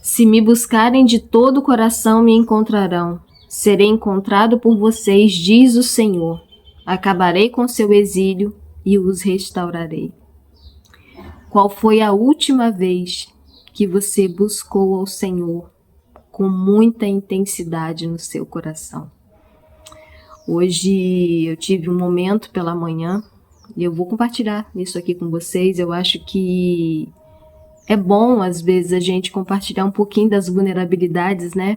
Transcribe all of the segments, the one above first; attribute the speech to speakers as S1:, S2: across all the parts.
S1: Se me buscarem de todo o coração, me encontrarão. Serei encontrado por vocês, diz o Senhor. Acabarei com seu exílio e os restaurarei. Qual foi a última vez que você buscou ao Senhor com muita intensidade no seu coração? Hoje eu tive um momento pela manhã e eu vou compartilhar isso aqui com vocês. Eu acho que é bom, às vezes, a gente compartilhar um pouquinho das vulnerabilidades, né?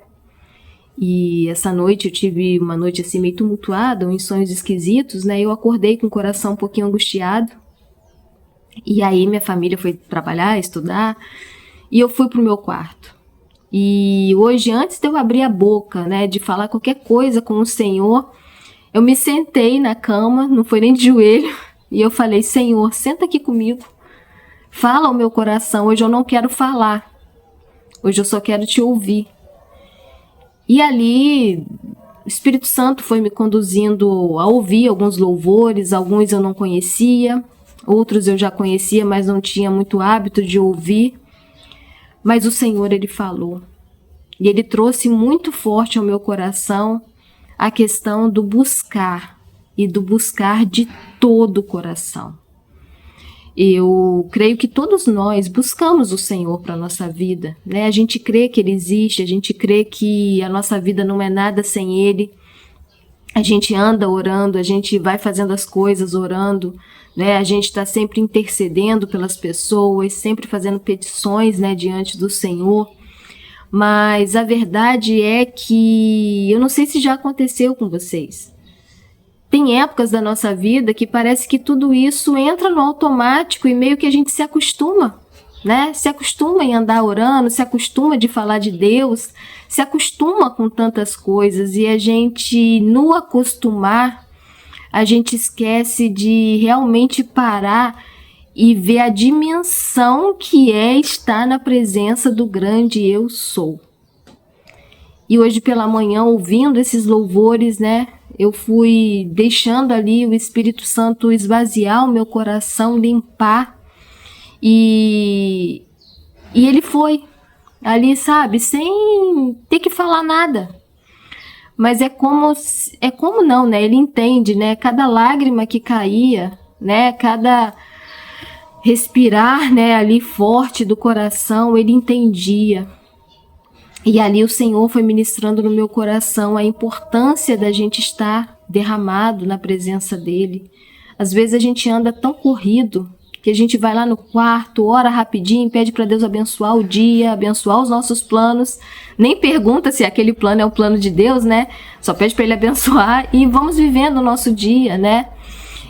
S1: E essa noite eu tive uma noite assim meio tumultuada, uns sonhos esquisitos, né? Eu acordei com o coração um pouquinho angustiado. E aí minha família foi trabalhar, estudar, e eu fui pro meu quarto. E hoje, antes de eu abrir a boca, né, de falar qualquer coisa com o Senhor, eu me sentei na cama, não foi nem de joelho, e eu falei: Senhor, senta aqui comigo, fala ao meu coração, hoje eu não quero falar, hoje eu só quero te ouvir. E ali, o Espírito Santo foi me conduzindo a ouvir alguns louvores, alguns eu não conhecia, outros eu já conhecia, mas não tinha muito hábito de ouvir. Mas o Senhor, Ele falou, e Ele trouxe muito forte ao meu coração a questão do buscar, e do buscar de todo o coração. Eu creio que todos nós buscamos o Senhor para a nossa vida, né? A gente crê que Ele existe, a gente crê que a nossa vida não é nada sem Ele. A gente anda orando, a gente vai fazendo as coisas orando, né? A gente está sempre intercedendo pelas pessoas, sempre fazendo petições, né, diante do Senhor. Mas a verdade é que eu não sei se já aconteceu com vocês. Tem épocas da nossa vida que parece que tudo isso entra no automático e meio que a gente se acostuma, né? Se acostuma em andar orando, se acostuma de falar de Deus, se acostuma com tantas coisas, e a gente, no acostumar, a gente esquece de realmente parar e ver a dimensão que é estar na presença do grande Eu Sou. E hoje pela manhã, ouvindo esses louvores, né, eu fui deixando ali o Espírito Santo esvaziar o meu coração, limpar, e ele foi ali, sabe, sem ter que falar nada. Mas é como não, né? Ele entende, né? Cada lágrima que caía, né? Cada respirar, né, ali forte do coração, ele entendia. E ali o Senhor foi ministrando no meu coração a importância da gente estar derramado na presença dele. Às vezes a gente anda tão corrido que a gente vai lá no quarto, ora rapidinho, pede para Deus abençoar o dia, abençoar os nossos planos, nem pergunta se aquele plano é o plano de Deus, né? Só pede para ele abençoar e vamos vivendo o nosso dia, né?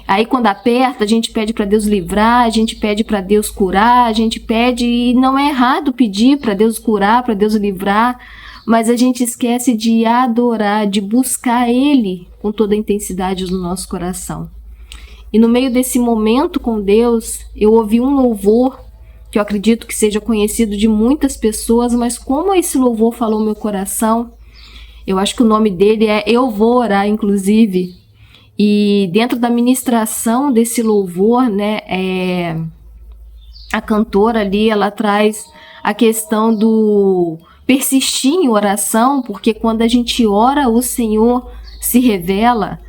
S1: Aí quando aperta, a gente pede para Deus livrar, a gente pede para Deus curar, a gente pede, e não é errado pedir para Deus curar, para Deus livrar, mas a gente esquece de adorar, de buscar Ele com toda a intensidade no nosso coração. E no meio desse momento com Deus, eu ouvi um louvor que eu acredito que seja conhecido de muitas pessoas, mas como esse louvor falou no meu coração, eu acho que o nome dele é Eu Vou Orar, inclusive. E dentro da ministração desse louvor, né, a cantora ali, ela traz a questão do persistir em oração, porque quando a gente ora, o Senhor se revela,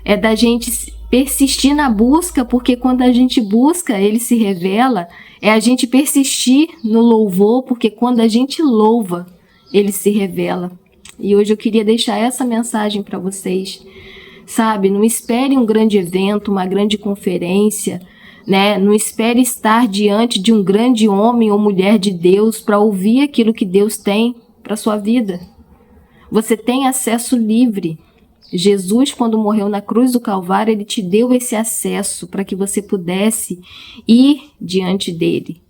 S1: é da gente persistir na busca, porque quando a gente busca, Ele se revela, é a gente persistir no louvor, porque quando a gente louva, Ele se revela. E hoje eu queria deixar essa mensagem para vocês. Sabe, não espere um grande evento, uma grande conferência, né? Não espere estar diante de um grande homem ou mulher de Deus para ouvir aquilo que Deus tem para sua vida. Você tem acesso livre. Jesus, quando morreu na cruz do Calvário, Ele te deu esse acesso para que você pudesse ir diante dele,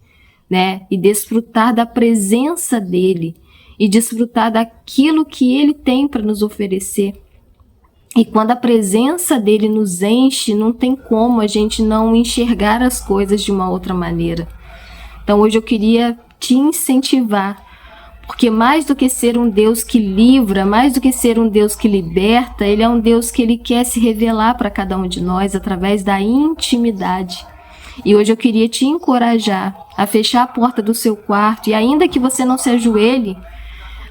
S1: né? E desfrutar da presença dele e desfrutar daquilo que Ele tem para nos oferecer. E quando a presença dele nos enche, não tem como a gente não enxergar as coisas de uma outra maneira. Então hoje eu queria te incentivar, porque mais do que ser um Deus que livra, mais do que ser um Deus que liberta, Ele é um Deus que Ele quer se revelar para cada um de nós através da intimidade. E hoje eu queria te encorajar a fechar a porta do seu quarto, e ainda que você não se ajoelhe,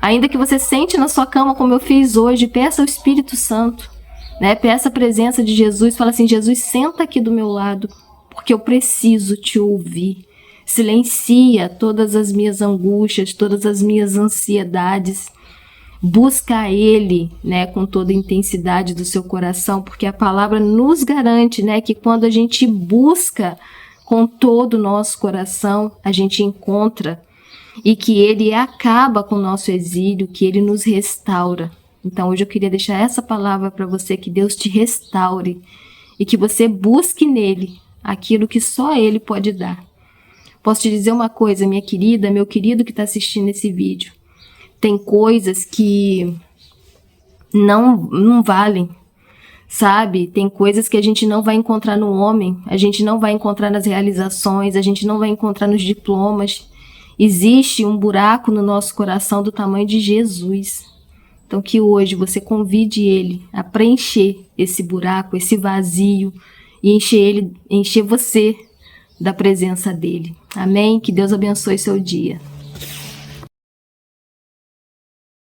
S1: ainda que você sente na sua cama como eu fiz hoje, peça ao Espírito Santo, né? Peça a presença de Jesus, fala assim: Jesus, senta aqui do meu lado, porque eu preciso te ouvir. Silencia todas as minhas angústias, todas as minhas ansiedades. Busca Ele, né, com toda a intensidade do seu coração, porque a palavra nos garante, né, que quando a gente busca com todo o nosso coração, a gente encontra, e que Ele acaba com o nosso exílio, que Ele nos restaura. Então hoje eu queria deixar essa palavra para você, que Deus te restaure e que você busque nele aquilo que só Ele pode dar. Posso te dizer uma coisa, minha querida, meu querido que está assistindo esse vídeo, tem coisas que não valem, sabe? Tem coisas que a gente não vai encontrar no homem, a gente não vai encontrar nas realizações, a gente não vai encontrar nos diplomas. Existe um buraco no nosso coração do tamanho de Jesus. Então que hoje você convide Ele a preencher esse buraco, esse vazio, e encher você da presença dEle. Amém? Que Deus abençoe seu dia.